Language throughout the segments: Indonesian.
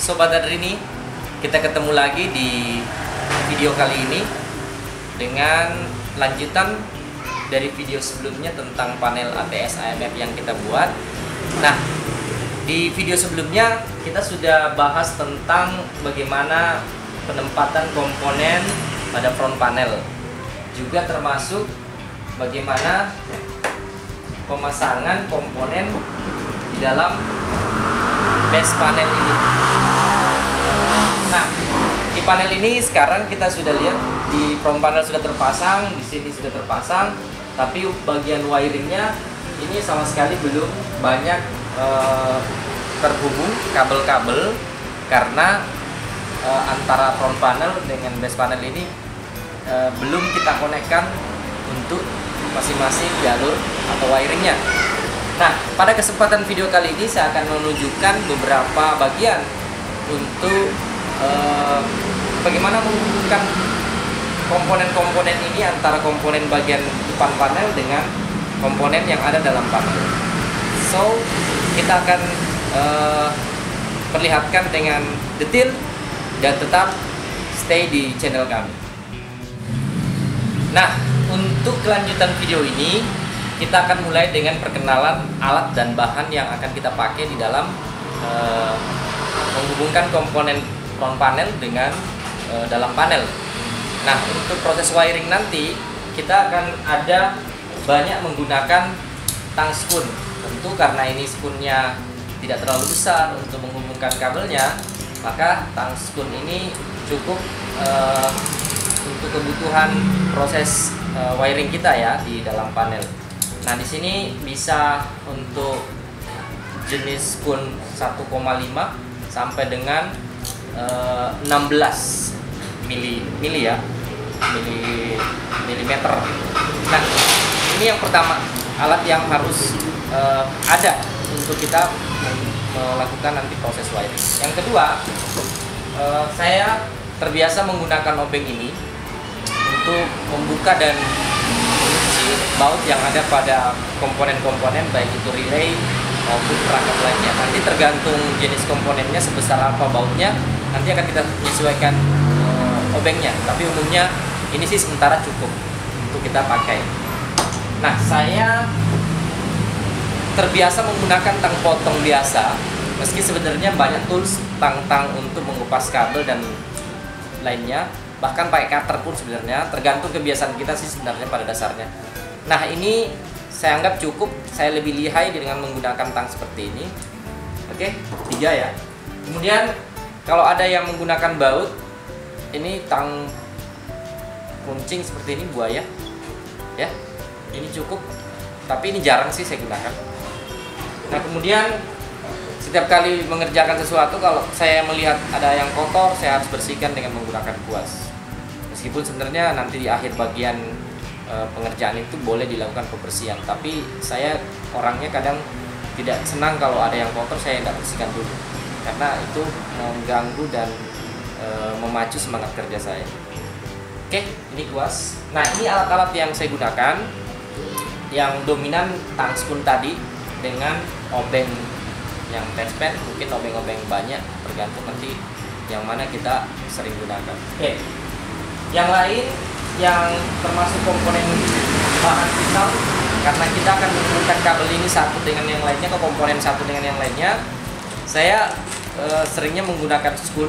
Sobat Adrini, kita ketemu lagi di video kali ini dengan lanjutan dari video sebelumnya tentang panel ATS AMF yang kita buat. Nah, di video sebelumnya kita sudah bahas tentang bagaimana penempatan komponen pada front panel, juga termasuk bagaimana pemasangan komponen di dalam base panel ini. Nah, di panel ini sekarang kita sudah lihat di front panel sudah terpasang, di sini sudah terpasang, tapi bagian wiringnya ini sama sekali belum banyak terhubung kabel-kabel karena antara front panel dengan base panel ini belum kita konekkan untuk masing-masing jalur atau wiringnya. Nah, pada kesempatan video kali ini saya akan menunjukkan beberapa bagian untuk bagaimana menghubungkan komponen-komponen ini antara komponen bagian depan panel dengan komponen yang ada dalam panel. So, kita akan perlihatkan dengan detail dan tetap stay di channel kami. Nah, untuk kelanjutan video ini kita akan mulai dengan perkenalan alat dan bahan yang akan kita pakai di dalam menghubungkan komponen front panel dengan dalam panel. Nah, untuk proses wiring nanti kita akan ada banyak menggunakan tang spoon. Tentu karena ini spoonnya tidak terlalu besar untuk menghubungkan kabelnya, maka tang spoon ini cukup untuk kebutuhan proses wiring kita ya di dalam panel. Nah, di sini bisa untuk jenis spoon 1,5 sampai dengan 16 milimeter. Nah, ini yang pertama, alat yang harus ada untuk kita melakukan nanti proses wiring. Yang kedua, saya terbiasa menggunakan obeng ini untuk membuka dan baut yang ada pada komponen-komponen, baik itu relay maupun perangkat lainnya. Nanti tergantung jenis komponennya sebesar apa bautnya, nanti akan kita menyesuaikan obengnya. Tapi umumnya ini sih sementara cukup untuk kita pakai. Nah, saya terbiasa menggunakan tang potong biasa, meski sebenarnya banyak tools tang-tang untuk mengupas kabel dan lainnya. Bahkan pakai cutter pun sebenarnya tergantung kebiasaan kita sih sebenarnya pada dasarnya. Nah, ini saya anggap cukup, saya lebih lihai dengan menggunakan tang seperti ini. Oke, 3 ya. Kemudian kalau ada yang menggunakan baut, ini tang kuncing seperti ini, buaya ya, ini cukup, tapi ini jarang sih saya gunakan. Nah, kemudian setiap kali mengerjakan sesuatu, kalau saya melihat ada yang kotor, saya harus bersihkan dengan menggunakan kuas. Meskipun sebenarnya nanti di akhir bagian pengerjaan itu boleh dilakukan pembersihan, tapi saya orangnya kadang tidak senang kalau ada yang kotor saya tidak bersihkan dulu, karena itu mengganggu dan memacu semangat kerja saya. Oke, ini kuas. Nah, ini alat-alat yang saya gunakan, yang dominan tang spoon tadi dengan obeng yang test pen, mungkin obeng-obeng banyak, tergantung nanti yang mana kita sering gunakan. Oke, yang lain yang termasuk komponen bahan vital, karena kita akan menghubungkan kabel ini satu dengan yang lainnya, ke komponen satu dengan yang lainnya, saya seringnya menggunakan spoon.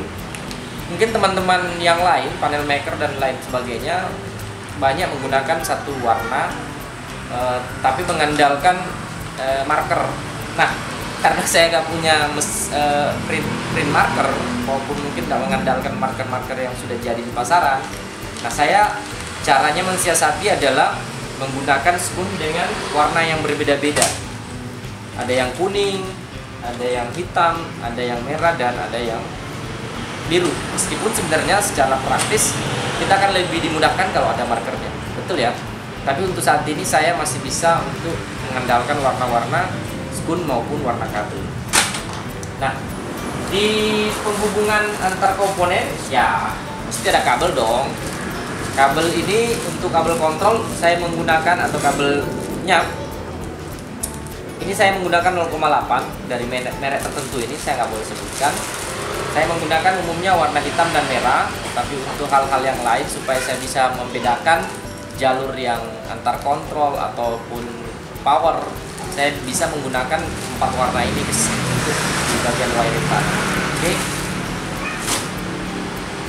Mungkin teman-teman yang lain, panel maker dan lain sebagainya, banyak menggunakan satu warna, tapi mengandalkan marker. Nah, karena saya nggak punya print marker, maupun mungkin nggak mengandalkan marker-marker yang sudah jadi di pasaran, nah saya caranya mensiasati adalah menggunakan spoon dengan warna yang berbeda-beda. Ada yang kuning, ada yang hitam, ada yang merah, dan ada yang biru. Meskipun sebenarnya secara praktis kita akan lebih dimudahkan kalau ada markernya, betul ya. Tapi untuk saat ini saya masih bisa untuk mengandalkan warna-warna spoon maupun warna kabel. Nah, di penghubungan antar komponen ya mesti ada kabel dong. Kabel ini untuk kabel kontrol saya menggunakan, atau kabelnya ini saya menggunakan 0,8 dari merek tertentu, ini saya nggak boleh sebutkan. Saya menggunakan umumnya warna hitam dan merah, tapi untuk hal-hal yang lain supaya saya bisa membedakan jalur yang antar kontrol ataupun power, saya bisa menggunakan 4 warna ini untuk di bagian wiring panel. Oke.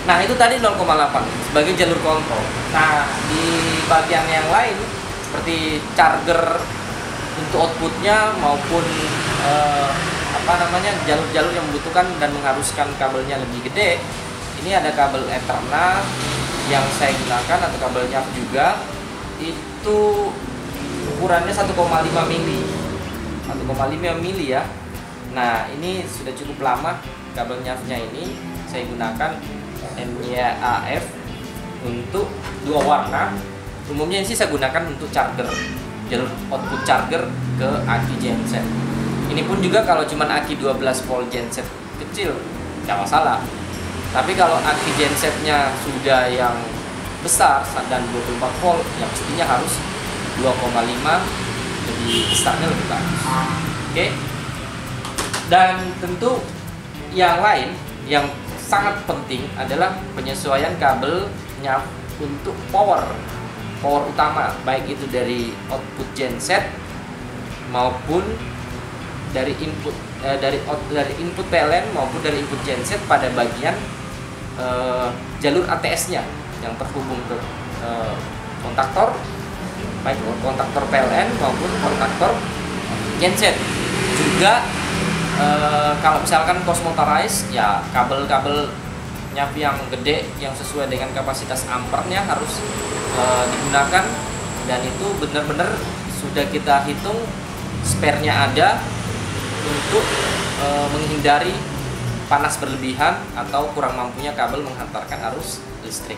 Nah, itu tadi 0,8 sebagai jalur kontrol. Nah, di bagian yang lain seperti charger untuk outputnya maupun jalur-jalur yang membutuhkan dan mengharuskan kabelnya lebih gede, ini ada kabel Ethernet yang saya gunakan atau kabelnya juga, itu ukurannya 1,5 mili 1,5 mili ya. Nah, ini sudah cukup lama kabelnya ini saya gunakan MYAF untuk 2 warna. Umumnya sih saya gunakan untuk charger, jalur output charger ke aki genset. Ini pun juga kalau cuma aki 12 volt genset kecil nggak masalah. Tapi kalau aki gensetnya sudah yang besar dan 24 volt, ya pastinya harus 2,5, lebih besarnya lebih bagus. Oke. Dan tentu yang lain yang sangat penting adalah penyesuaian kabelnya untuk power utama, baik itu dari output genset maupun dari input input PLN maupun dari input genset pada bagian jalur ATS-nya yang terhubung ke kontaktor, baik kontaktor PLN maupun kontaktor genset. Juga kalau misalkan cross motorized, ya kabelnya yang gede yang sesuai dengan kapasitas ampernya harus digunakan, dan itu benar-benar sudah kita hitung spare-nya ada untuk menghindari panas berlebihan atau kurang mampunya kabel menghantarkan arus listrik.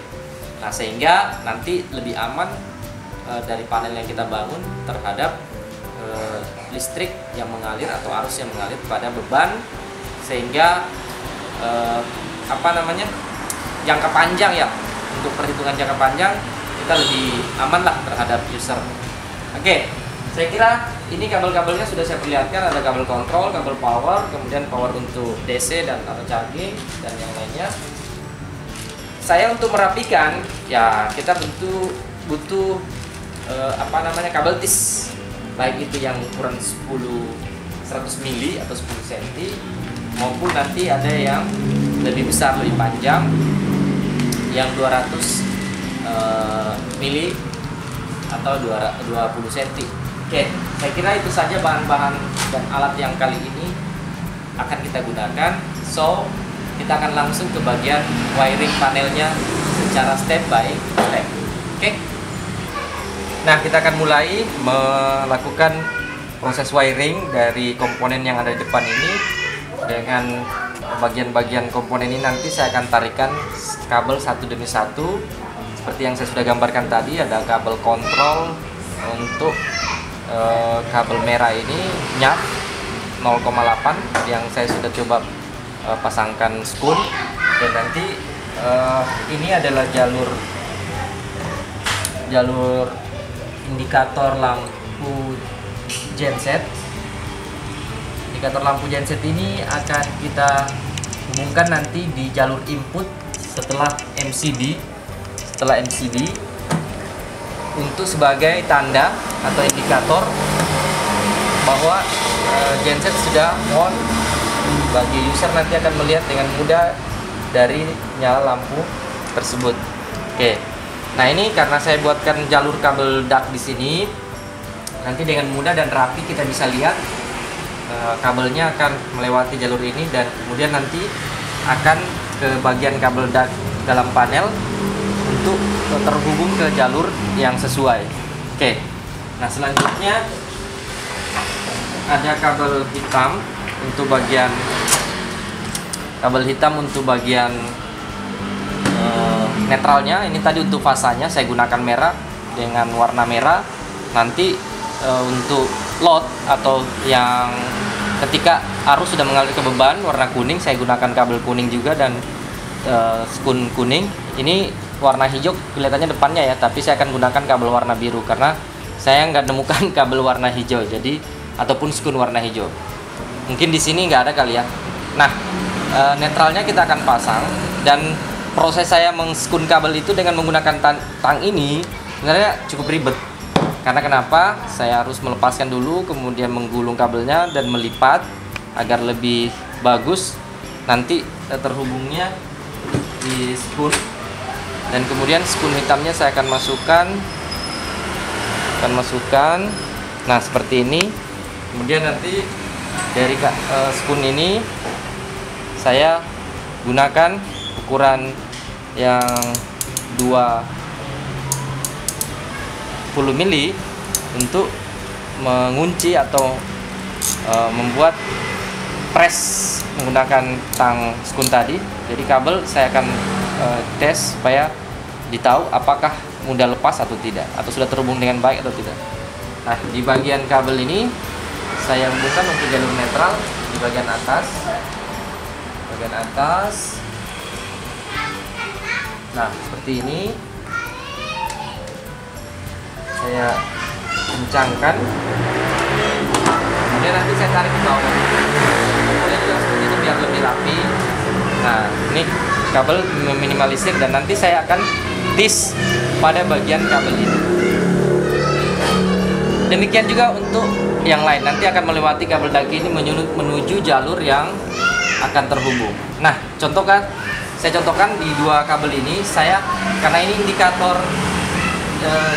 Nah, sehingga nanti lebih aman dari panel yang kita bangun terhadap listrik yang mengalir atau arus yang mengalir pada beban, sehingga jangka panjang ya, untuk perhitungan jangka panjang kita lebih aman lah terhadap user. Oke. Saya kira ini kabel-kabelnya sudah saya perlihatkan, ada kabel kontrol, kabel power, kemudian power untuk DC dan atau charging dan yang lainnya. Saya untuk merapikan, ya kita butuh kabel tis, baik itu yang ukuran 100 mili atau 10 cm maupun nanti ada yang lebih besar, lebih panjang yang 200 mili atau 20 cm. Oke, saya kira itu saja bahan-bahan dan alat yang kali ini akan kita gunakan. So, kita akan langsung ke bagian wiring panelnya secara step by step. Oke. Nah, kita akan mulai melakukan proses wiring dari komponen yang ada di depan ini. Dengan bagian-bagian komponen ini nanti saya akan tarikan kabel satu demi satu. Seperti yang saya sudah gambarkan tadi, ada kabel kontrol untuk kabel merah ini nyap 0,8 yang saya sudah coba pasangkan spoon, dan nanti ini adalah jalur indikator lampu genset. Indikator lampu genset ini akan kita hubungkan nanti di jalur input setelah MCD untuk sebagai tanda atau indikator bahwa genset sudah on. Bagi user nanti akan melihat dengan mudah dari nyala lampu tersebut. Oke. Nah, ini karena saya buatkan jalur kabel duct di sini, nanti dengan mudah dan rapi kita bisa lihat kabelnya akan melewati jalur ini, dan kemudian nanti akan ke bagian kabel duct dalam panel untuk terhubung ke jalur yang sesuai. Oke. Nah, selanjutnya ada kabel hitam untuk bagian netralnya. Ini tadi untuk fasanya saya gunakan merah dengan warna merah. Nanti untuk load atau yang ketika arus sudah mengalir ke beban warna kuning, saya gunakan kabel kuning juga dan spoon kuning. Ini warna hijau kelihatannya depannya ya, tapi saya akan gunakan kabel warna biru karena saya nggak nemukan kabel warna hijau, jadi ataupun spoon warna hijau. Mungkin di sini nggak ada kali ya. Nah, netralnya kita akan pasang. Dan proses saya mengskun kabel itu dengan menggunakan tang ini sebenarnya cukup ribet. Karena kenapa? Saya harus melepaskan dulu, kemudian menggulung kabelnya dan melipat agar lebih bagus nanti terhubungnya di skun. Dan kemudian skun hitamnya saya akan masukkan. Nah, seperti ini. Kemudian nanti dari skun ini saya gunakan ukuran yang 20 mili untuk mengunci atau membuat press menggunakan tang skun tadi. Jadi kabel saya akan tes supaya ditahu apakah mudah lepas atau tidak, atau sudah terhubung dengan baik atau tidak. Nah, di bagian kabel ini saya hubungkan untuk jalur netral di bagian atas. Nah, seperti ini. Saya kencangkan. Kemudian nanti saya tarik ke bawah. Kemudian juga seperti ini biar lebih rapi. Nah, ini kabel meminimalisir, dan nanti saya akan tis pada bagian kabel ini. Demikian juga untuk yang lain, nanti akan melewati kabel daki ini menuju jalur yang akan terhubung. Nah, saya contohkan di dua kabel ini, karena ini indikator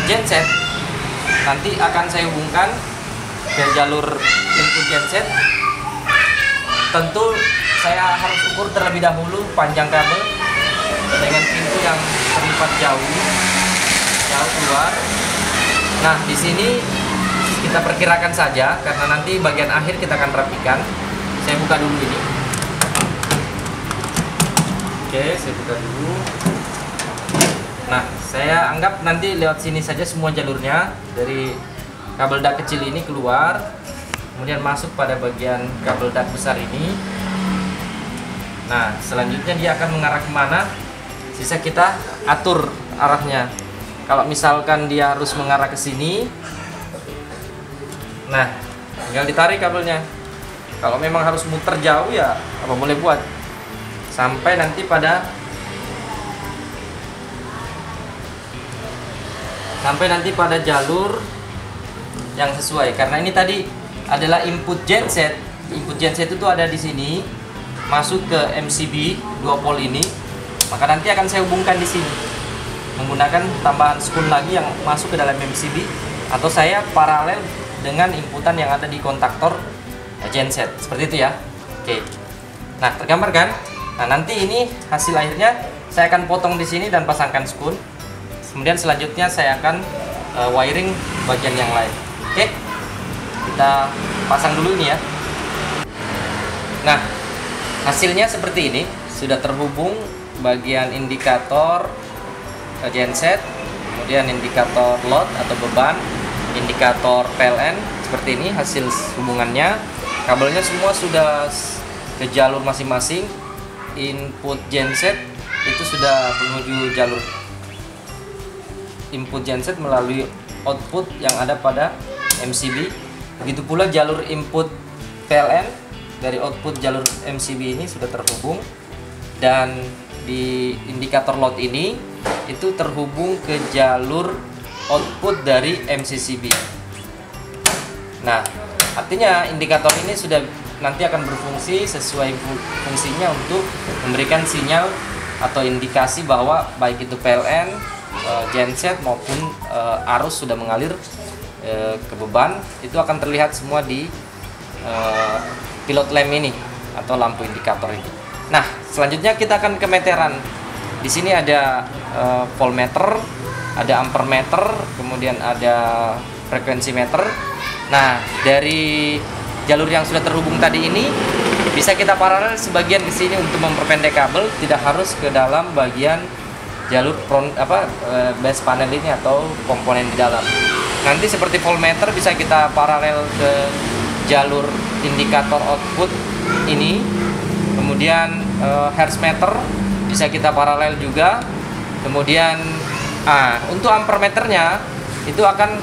genset, nanti akan saya hubungkan ke jalur input genset. Tentu saya harus ukur terlebih dahulu panjang kabel dengan pintu yang terlipat jauh keluar. Nah, di sini kita perkirakan saja, karena nanti bagian akhir kita akan rapikan. Saya buka dulu ini. Oke, saya buka dulu. Nah, saya anggap nanti lewat sini saja semua jalurnya, dari kabel dak kecil ini keluar, kemudian masuk pada bagian kabel dak besar ini. Nah, selanjutnya dia akan mengarah kemana? Sisa kita atur arahnya. Kalau misalkan dia harus mengarah ke sini, nah, tinggal ditarik kabelnya. Kalau memang harus muter jauh, ya apa boleh buat. Sampai nanti pada jalur yang sesuai. Karena ini tadi adalah input genset. Input genset itu ada di sini, masuk ke MCB 2 pol ini. Maka nanti akan saya hubungkan di sini menggunakan tambahan skun lagi yang masuk ke dalam MCB, atau saya paralel dengan inputan yang ada di kontaktor genset. Seperti itu ya. Oke. Nah, tergambar kan? Nah, nanti ini hasil akhirnya saya akan potong di sini dan pasangkan skun. Kemudian selanjutnya saya akan wiring bagian yang lain. Oke. Kita pasang dulu ini ya. Nah, hasilnya seperti ini. Sudah terhubung bagian indikator genset, kemudian indikator load atau beban, indikator PLN. Seperti ini hasil hubungannya. Kabelnya semua sudah ke jalur masing-masing. Input genset itu sudah menuju jalur input genset melalui output yang ada pada MCB. Begitu pula jalur input PLN dari output jalur MCB ini sudah terhubung, dan di indikator load ini itu terhubung ke jalur output dari MCCB. Nah, artinya indikator ini sudah nanti akan berfungsi sesuai fungsinya untuk memberikan sinyal atau indikasi bahwa baik itu PLN, genset maupun arus sudah mengalir ke beban, itu akan terlihat semua di pilot lamp ini atau lampu indikator ini. Nah, selanjutnya kita akan ke meteran. Di sini ada voltmeter, ada ampermeter, kemudian ada frekuensi meter. Nah, dari jalur yang sudah terhubung tadi ini bisa kita paralel sebagian ke sini untuk memperpendek kabel, tidak harus ke dalam bagian jalur base panel ini atau komponen di dalam. Nanti seperti voltmeter bisa kita paralel ke jalur indikator output ini. Kemudian hertz meter bisa kita paralel juga. Kemudian untuk ampermeternya itu akan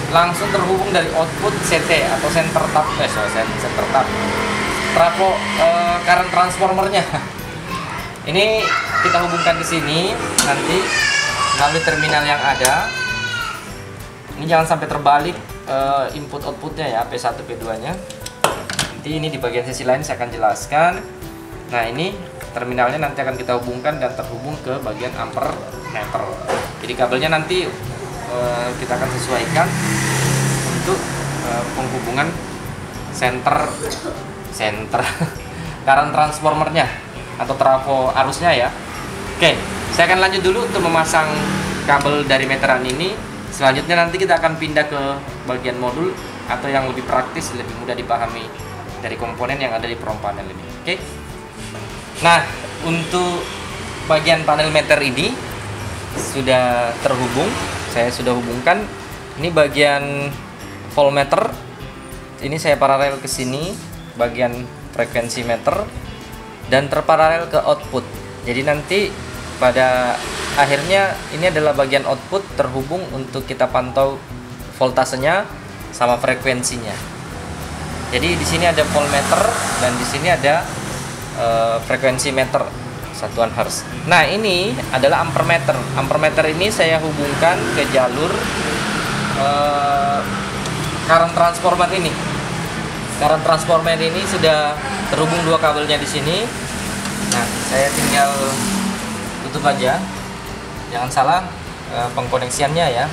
langsung terhubung dari output CT atau center tap trafo current transformernya. Ini kita hubungkan ke sini nanti melalui terminal yang ada. Ini jangan sampai terbalik input outputnya ya, P1 P2 nya. Nanti ini di bagian sisi lain saya akan jelaskan. Nah, ini terminalnya nanti akan kita hubungkan dan terhubung ke bagian ampermeter. Jadi kabelnya nanti kita akan sesuaikan untuk penghubungan center current transformernya atau trafo arusnya ya. Oke, saya akan lanjut dulu untuk memasang kabel dari meteran ini. Selanjutnya nanti kita akan pindah ke bagian modul atau yang lebih praktis, lebih mudah dipahami dari komponen yang ada di prom panel ini. Oke. Nah, untuk bagian panel meter ini sudah terhubung. Saya sudah hubungkan. Ini bagian voltmeter. Ini saya paralel ke sini, bagian frekuensi meter, dan terparalel ke output. Jadi nanti pada akhirnya ini adalah bagian output terhubung untuk kita pantau voltasenya sama frekuensinya. Jadi di sini ada voltmeter dan di sini ada frekuensi meter satuan hertz. Nah, ini adalah ampermeter. Ampermeter ini saya hubungkan ke jalur current transformer ini. Current transformer ini sudah terhubung dua kabelnya di sini. Nah, saya tinggal tutup aja. Jangan salah pengkoneksiannya ya.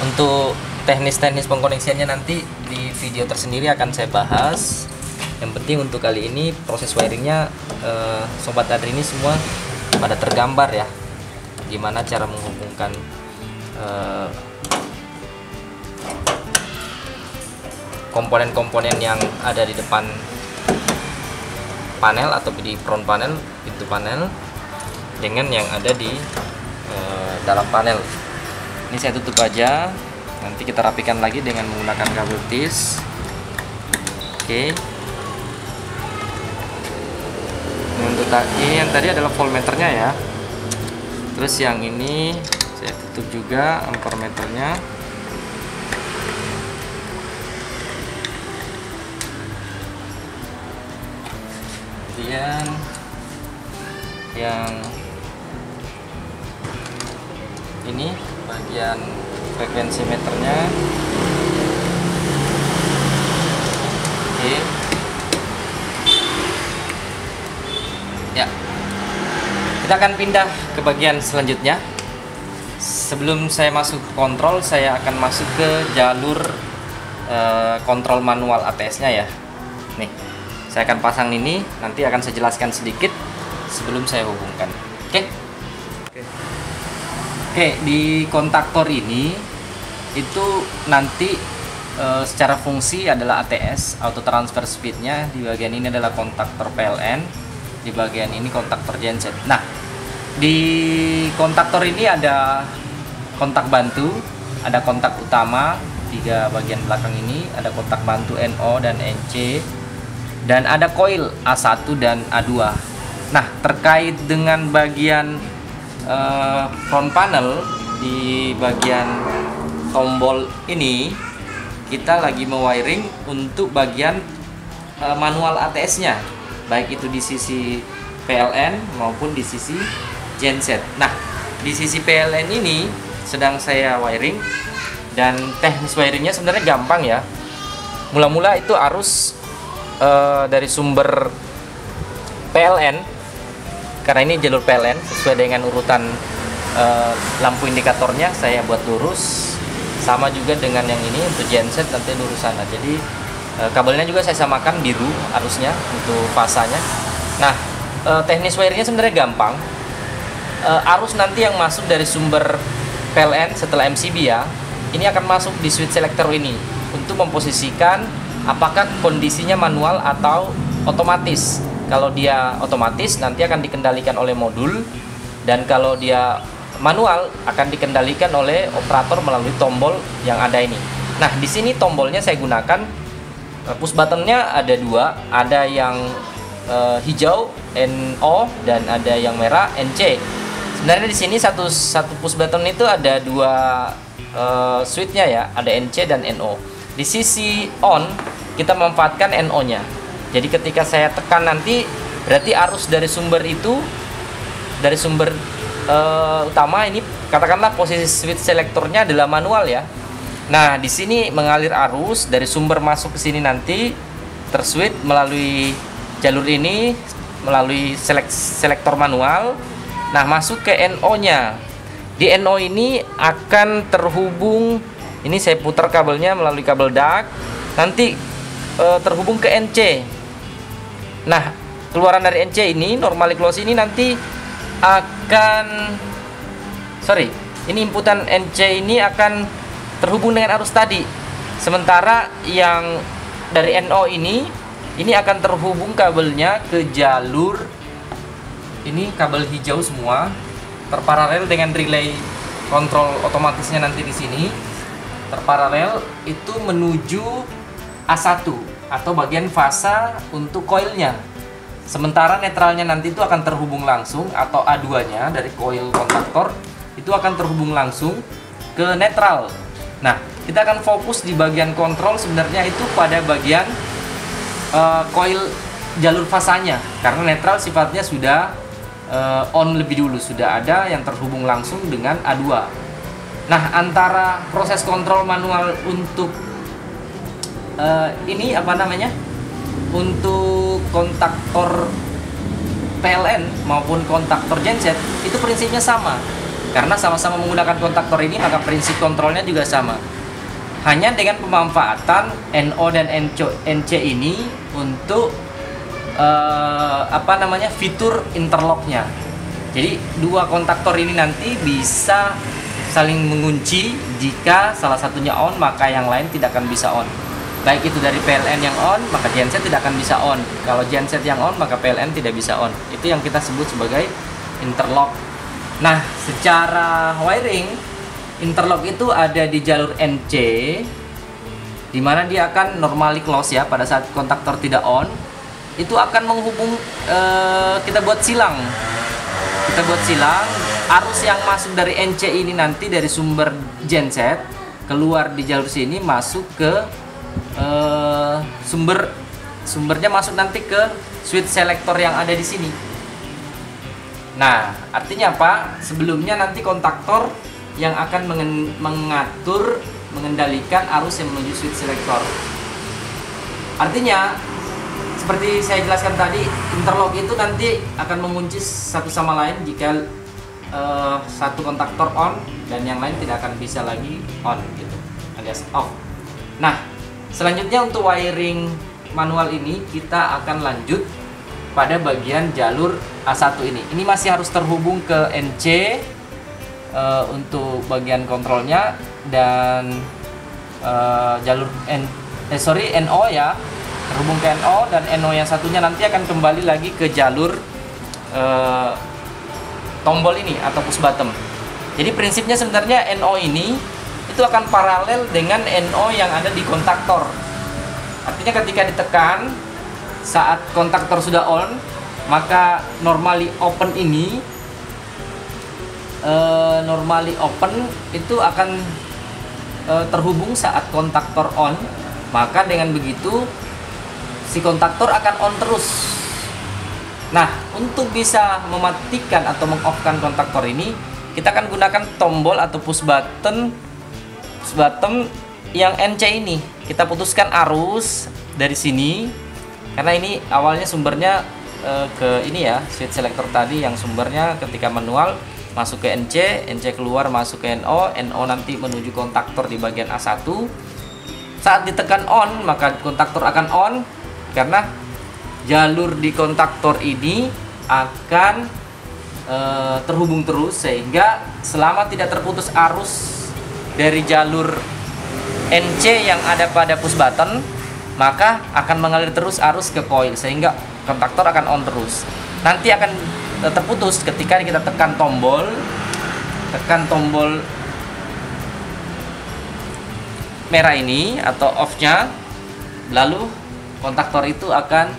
Untuk teknis-teknis pengkoneksiannya nanti di video tersendiri akan saya bahas. Yang penting untuk kali ini proses wiringnya Sobat Adri ini semua pada tergambar ya. Gimana cara menghubungkan komponen-komponen yang ada di depan panel atau di front panel, pintu panel, dengan yang ada di dalam panel. Ini saya tutup aja. Nanti kita rapikan lagi dengan menggunakan kabel tis. Oke. Untuk ini yang tadi adalah voltmeternya ya. Terus yang ini saya tutup juga ampermeternya. Kemudian yang ini bagian frekuensi meternya. Oke. Ya. Kita akan pindah ke bagian selanjutnya. Sebelum saya masuk ke kontrol, saya akan masuk ke jalur kontrol manual ATS-nya ya. Nih. Saya akan pasang ini, nanti akan saya jelaskan sedikit sebelum saya hubungkan. Oke. Oke, di kontaktor ini itu nanti secara fungsi adalah ATS, auto transfer speednya. Di bagian ini adalah kontaktor PLN, di bagian ini kontaktor genset. Nah, di kontaktor ini ada kontak bantu, ada kontak utama, 3 bagian belakang ini, ada kontak bantu NO dan NC, dan ada koil A1 dan A2. Nah, terkait dengan bagian front panel, di bagian tombol ini kita lagi mewiring untuk bagian manual ATS-nya, baik itu di sisi PLN maupun di sisi genset. Nah, di sisi PLN ini sedang saya wiring, dan teknis wiringnya sebenarnya gampang ya. Mula-mula itu arus dari sumber PLN, karena ini jalur PLN sesuai dengan urutan lampu indikatornya saya buat lurus, sama juga dengan yang ini untuk genset nanti lurus sana. Jadi kabelnya juga saya samakan biru arusnya untuk fasanya. Nah, teknis wiringnya sebenarnya gampang. Arus nanti yang masuk dari sumber PLN setelah MCB ya, ini akan masuk di switch selector ini untuk memposisikan apakah kondisinya manual atau otomatis. Kalau dia otomatis nanti akan dikendalikan oleh modul, dan kalau dia manual akan dikendalikan oleh operator melalui tombol yang ada ini. Nah, di sini tombolnya saya gunakan push buttonnya ada 2, ada yang hijau NO dan ada yang merah NC. Sebenarnya di sini satu push button itu ada 2 switchnya ya, ada NC dan NO. Di sisi on kita memanfaatkan NO-nya. Jadi ketika saya tekan nanti, berarti arus dari sumber itu, dari sumber utama ini, katakanlah posisi switch selektornya adalah manual ya. Nah, di sini mengalir arus dari sumber masuk ke sini nanti terswitch melalui jalur ini, melalui selektor manual. Nah, masuk ke NO-nya. Di NO ini akan terhubung, ini saya putar kabelnya melalui kabel DAC, nanti terhubung ke NC. Nah, keluaran dari NC ini, normally close ini nanti akan, ini inputan NC ini akan terhubung dengan arus tadi. Sementara yang dari NO ini akan terhubung kabelnya ke jalur ini, kabel hijau semua, terparalel dengan relay kontrol otomatisnya nanti di sini. Terparalel itu menuju A1 atau bagian fasa untuk koilnya. Sementara netralnya nanti itu akan terhubung langsung, atau A2-nya dari koil kontaktor itu akan terhubung langsung ke netral. Nah, kita akan fokus di bagian kontrol sebenarnya itu pada bagian koil jalur fasanya, karena netral sifatnya sudah on lebih dulu, sudah ada yang terhubung langsung dengan A2. Nah, antara proses kontrol manual untuk ini apa namanya, untuk kontaktor PLN maupun kontaktor genset itu prinsipnya sama, karena sama-sama menggunakan kontaktor ini, maka prinsip kontrolnya juga sama. Hanya dengan pemanfaatan NO dan NC ini untuk apa namanya, fitur interlocknya. Jadi dua kontaktor ini nanti bisa saling mengunci. Jika salah satunya on, maka yang lain tidak akan bisa on. Baik itu dari PLN yang on, maka genset tidak akan bisa on. Kalau genset yang on, maka PLN tidak bisa on. Itu yang kita sebut sebagai interlock. Nah, secara wiring, interlock itu ada di jalur NC, dimana dia akan normally close ya. Pada saat kontaktor tidak on, itu akan menghubung, kita buat silang. Kita buat silang, arus yang masuk dari NC ini nanti dari sumber genset keluar di jalur sini, masuk ke sumbernya masuk nanti ke switch selektor yang ada di sini. Nah, artinya apa? Sebelumnya nanti kontaktor yang akan mengatur, mengendalikan arus yang menuju switch selektor. Artinya, seperti saya jelaskan tadi, interlock itu nanti akan mengunci satu sama lain jika satu kontaktor on dan yang lain tidak akan bisa lagi on gitu, alias off. Nah, selanjutnya untuk wiring manual ini kita akan lanjut pada bagian jalur A1 ini. Ini masih harus terhubung ke NC untuk bagian kontrolnya, dan jalur NO ya, terhubung ke NO, dan NO yang satunya nanti akan kembali lagi ke jalur tombol ini atau push button. Jadi prinsipnya sebenarnya NO ini itu akan paralel dengan NO yang ada di kontaktor. Artinya ketika ditekan saat kontaktor sudah on, maka normally open ini itu akan terhubung saat kontaktor on. Maka dengan begitu si kontaktor akan on terus. Nah, untuk bisa mematikan atau meng-off-kan kontaktor ini, kita akan gunakan tombol atau push button yang NC ini. Kita putuskan arus dari sini, karena ini awalnya sumbernya ke ini ya, switch selector tadi yang sumbernya ketika manual masuk ke NC, NC keluar masuk ke NO, NO nanti menuju kontaktor di bagian A1. Saat ditekan on, maka kontaktor akan on, karena jalur di kontaktor ini akan terhubung terus, sehingga selama tidak terputus arus dari jalur NC yang ada pada push button, maka akan mengalir terus arus ke coil, sehingga kontaktor akan on terus. Nanti akan terputus ketika kita tekan tombol merah ini atau off-nya, lalu kontaktor itu akan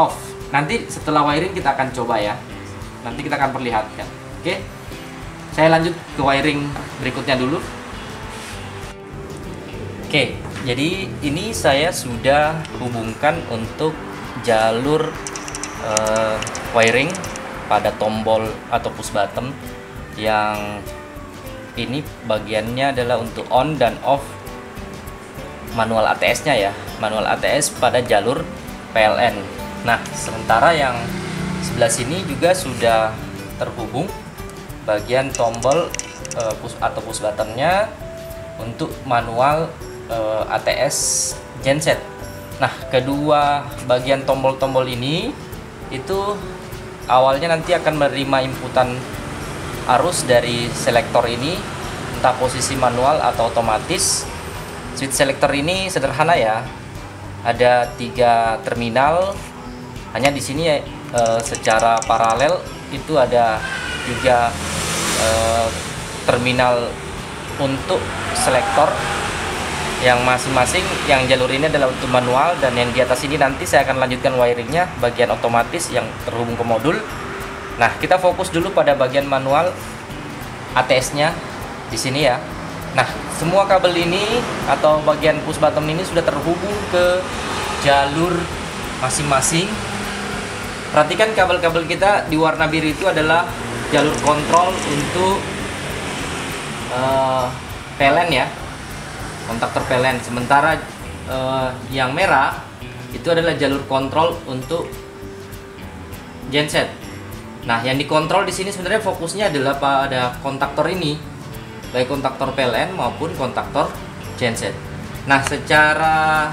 off. Nanti setelah wiring kita akan coba ya. Nanti kita akan perlihatkan. Oke. Saya lanjut ke wiring berikutnya dulu. Oke. Jadi ini saya sudah hubungkan untuk jalur wiring pada tombol atau push button, yang ini bagiannya adalah untuk on dan off manual ATS-nya ya, manual ATS pada jalur PLN. Nah, sementara yang sebelah sini juga sudah terhubung bagian tombol push atau push buttonnya untuk manual ATS genset. Nah, kedua bagian tombol-tombol ini itu awalnya nanti akan menerima inputan arus dari selektor ini, entah posisi manual atau otomatis. Switch selektor ini sederhana ya, ada 3 terminal. Hanya di sini secara paralel itu ada 3 terminal untuk selektor, yang masing-masing yang jalur ini adalah untuk manual, dan yang di atas ini nanti saya akan lanjutkan wiringnya bagian otomatis yang terhubung ke modul. Nah, kita fokus dulu pada bagian manual ATS-nya di sini ya. Nah, semua kabel ini atau bagian push button ini sudah terhubung ke jalur masing-masing. Perhatikan kabel-kabel kita di warna biru itu adalah jalur kontrol untuk PLN ya, kontaktor PLN. Sementara yang merah itu adalah jalur kontrol untuk genset. Nah, yang dikontrol di sini sebenarnya fokusnya adalah pada kontaktor ini, baik kontaktor PLN maupun kontaktor genset. Nah, secara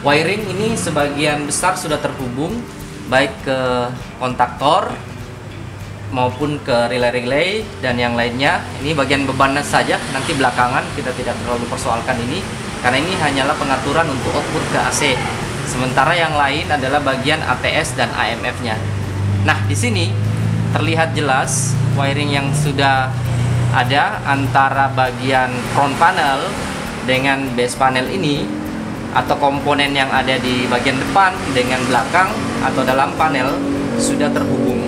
wiring ini sebagian besar sudah terhubung baik ke kontaktor maupun ke relay-relay dan yang lainnya. Ini bagian bebannya saja, nanti belakangan kita tidak terlalu persoalkan ini, karena ini hanyalah pengaturan untuk output ke AC. Sementara yang lain adalah bagian ATS dan AMF-nya. Nah, di sini terlihat jelas wiring yang sudah ada antara bagian front panel dengan base panel ini, atau komponen yang ada di bagian depan dengan belakang atau dalam panel sudah terhubung.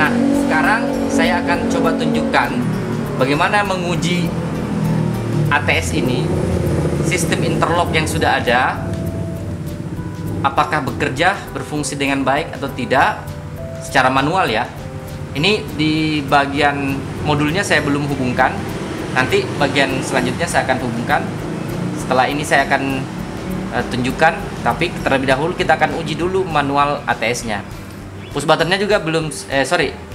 Nah, sekarang saya akan coba tunjukkan bagaimana menguji ATS ini, sistem interlock yang sudah ada, apakah bekerja, berfungsi dengan baik atau tidak secara manual ya. Ini di bagian modulnya saya belum hubungkan, nanti bagian selanjutnya saya akan hubungkan. Setelah ini saya akan tunjukkan, tapi terlebih dahulu kita akan uji dulu manual ATS-nya. Push buttonnya juga belum,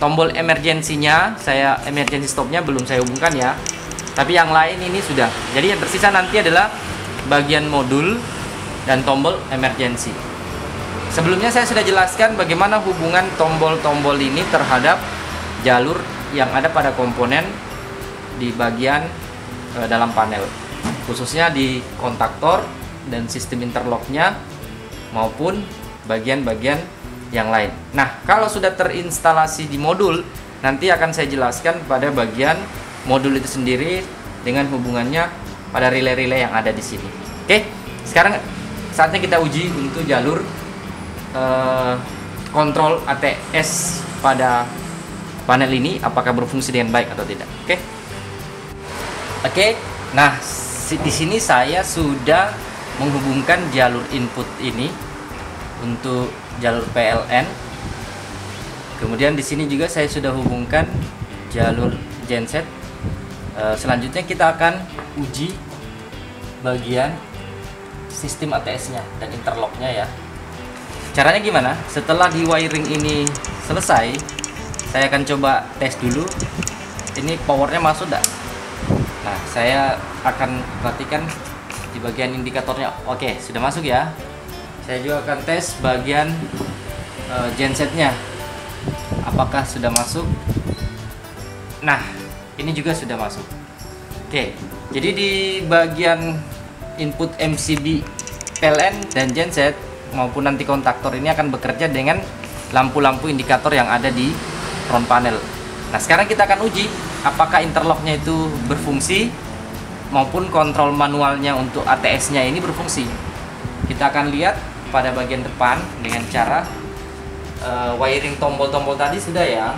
tombol emergency-nya, emergency stop-nya belum saya hubungkan ya. Tapi yang lain ini sudah. Jadi yang tersisa nanti adalah bagian modul dan tombol emergency. Sebelumnya saya sudah jelaskan bagaimana hubungan tombol-tombol ini terhadap jalur yang ada pada komponen di bagian dalam panel, khususnya di kontaktor dan sistem interlocknya maupun bagian-bagian yang lain. Nah, kalau sudah terinstalasi di modul, nanti akan saya jelaskan pada bagian modul itu sendiri dengan hubungannya pada relay-relay yang ada di sini. Oke, sekarang saatnya kita uji untuk jalur kontrol ATS pada panel ini, apakah berfungsi dengan baik atau tidak. Oke. Nah, di sini saya sudah menghubungkan jalur input ini untuk jalur PLN. Kemudian di sini juga saya sudah hubungkan jalur genset. Selanjutnya kita akan uji bagian sistem ATS-nya dan interlocknya ya. Caranya gimana? Setelah di wiring ini selesai, saya akan coba tes dulu. Ini powernya masuk enggak? Nah, saya akan perhatikan di bagian indikatornya. Oke, sudah masuk ya. Saya juga akan tes bagian gensetnya, apakah sudah masuk. Nah, ini juga sudah masuk. Oke, jadi di bagian input MCB PLN dan genset maupun nanti kontaktor ini akan bekerja dengan lampu-lampu indikator yang ada di front panel. Nah, sekarang kita akan uji apakah interlocknya itu berfungsi maupun kontrol manualnya untuk ATS-nya ini berfungsi. Kita akan lihat pada bagian depan dengan cara wiring tombol-tombol tadi sudah ya,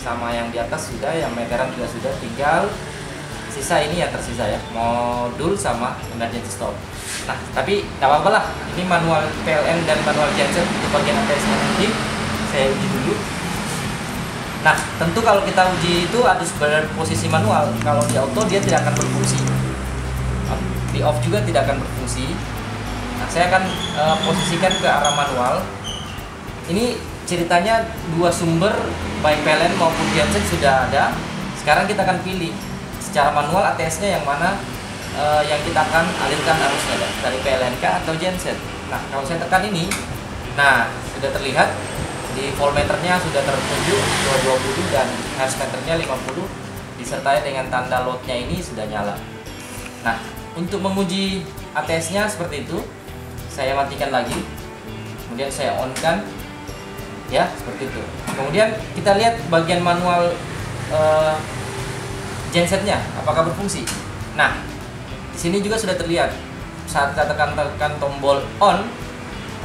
sama yang di atas sudah, yang meteran juga sudah, tinggal sisa ini yang tersisa ya, modul sama emergency stop. Nah, tapi nggak apa-apa lah, ini manual PLN dan manual genset untuk bagian ATS nanti saya uji dulu. Nah, tentu kalau kita uji itu harus berposisi manual. Kalau di auto dia tidak akan berfungsi, di off juga tidak akan berfungsi. Nah, saya akan posisikan ke arah manual. Ini ceritanya dua sumber baik PLN maupun genset sudah ada. Sekarang kita akan pilih secara manual ATS-nya yang mana yang kita akan alirkan arusnya, dari PLNK atau genset. Nah, kalau saya tekan ini, nah sudah terlihat di voltmeternya sudah tertuju 220 dan hertz meternya 50 disertai dengan tanda loadnya ini sudah nyala. Nah, untuk menguji ATS-nya seperti itu, saya matikan lagi, kemudian saya on-kan, ya seperti itu. Kemudian kita lihat bagian manual gensetnya apakah berfungsi. Nah, di sini juga sudah terlihat saat kita tekan tombol on,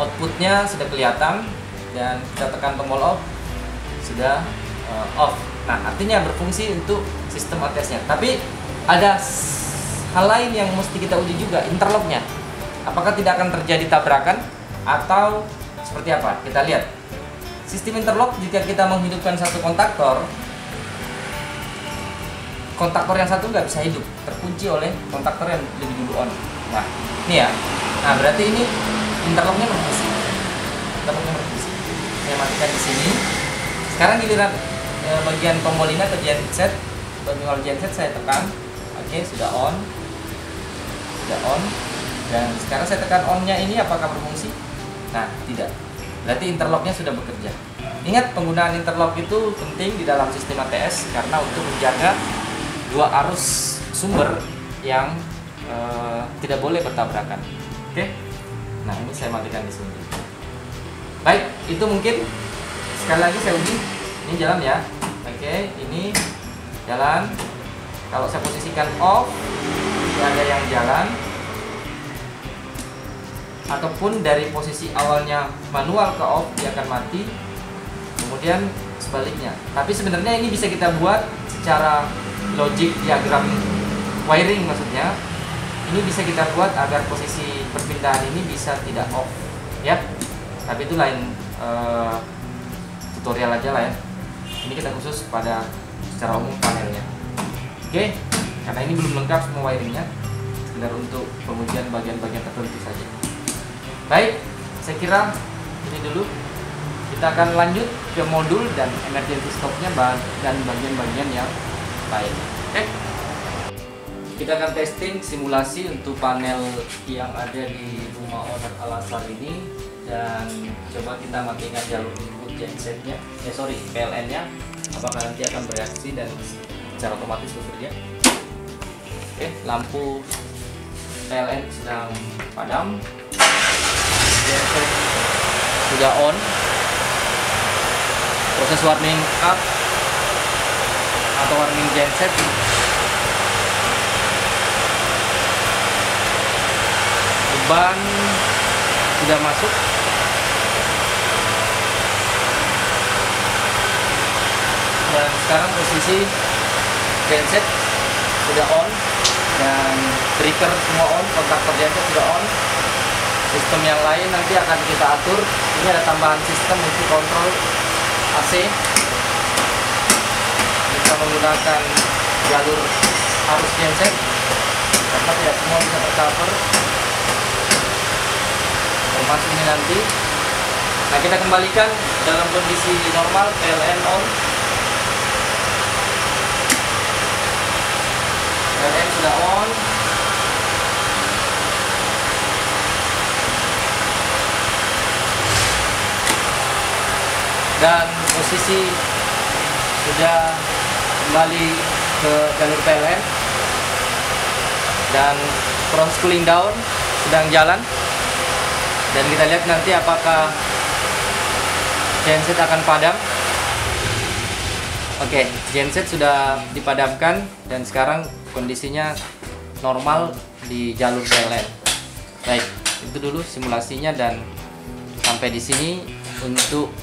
outputnya sudah kelihatan, dan kita tekan tombol off sudah off. Nah, artinya berfungsi untuk sistem ATS-nya. Tapi ada hal lain yang mesti kita uji juga, interlocknya. Apakah tidak akan terjadi tabrakan atau seperti apa? Kita lihat. Sistem interlock jika kita menghidupkan satu kontaktor yang satu nggak bisa hidup, terkunci oleh kontaktor yang lebih dulu on. Nah, ini ya. Nah, berarti ini interlocknya berfungsi. Saya matikan di sini. Sekarang giliran bagian tombol ini atau genset, bagian genset saya tekan. Oke, sudah on. Dan sekarang saya tekan on-nya ini apakah berfungsi? Nah, tidak. Berarti interlocknya sudah bekerja. Ingat, penggunaan interlock itu penting di dalam sistem ATS karena untuk menjaga dua arus sumber yang tidak boleh bertabrakan. Oke. Nah, ini saya matikan di sini. Baik, itu mungkin sekali lagi saya uji. Ini jalan ya. Oke, ini jalan. Kalau saya posisikan off, tidak ada yang jalan. Ataupun dari posisi awalnya manual ke off, dia akan mati. Kemudian sebaliknya. Tapi sebenarnya ini bisa kita buat secara logic diagram wiring, maksudnya ini bisa kita buat agar posisi perpindahan ini bisa tidak off ya, tapi itu lain tutorial aja lah ya. Ini kita khusus pada secara umum panelnya. Oke, karena ini belum lengkap semua wiringnya, sekedar untuk pengujian bagian-bagian tertentu saja. Baik, saya kira ini dulu. Kita akan lanjut ke modul dan emergency stopnya dan bagian-bagian yang lain. Oke. Kita akan testing simulasi untuk panel yang ada di rumah owner Al-Asar ini, dan coba kita matikan jalur input gensetnya, PLN-nya, apakah nanti akan bereaksi dan secara otomatis bekerja. Oke, lampu PLN sedang padam, genset sudah on, proses warning up atau warning genset beban sudah masuk, dan sekarang posisi genset sudah on dan breaker semua on, kontaktor genset sudah on. Sistem yang lain nanti akan kita atur. Ini ada tambahan sistem untuk kontrol AC, bisa menggunakan jalur arus genset karena tidak semua bisa tercover, termasuk ini nanti. Nah, kita kembalikan dalam kondisi normal, PLN on, PLN sudah on, dan posisi sudah kembali ke jalur PLN, dan proses cooling down sedang jalan, dan kita lihat nanti apakah genset akan padam. Oke, genset sudah dipadamkan dan sekarang kondisinya normal di jalur PLN. Baik, itu dulu simulasinya, dan sampai di sini untuk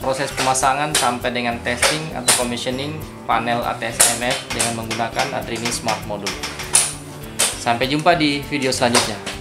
proses pemasangan sampai dengan testing atau commissioning panel ATS-MF dengan menggunakan Adrini Smart Module. Sampai jumpa di video selanjutnya.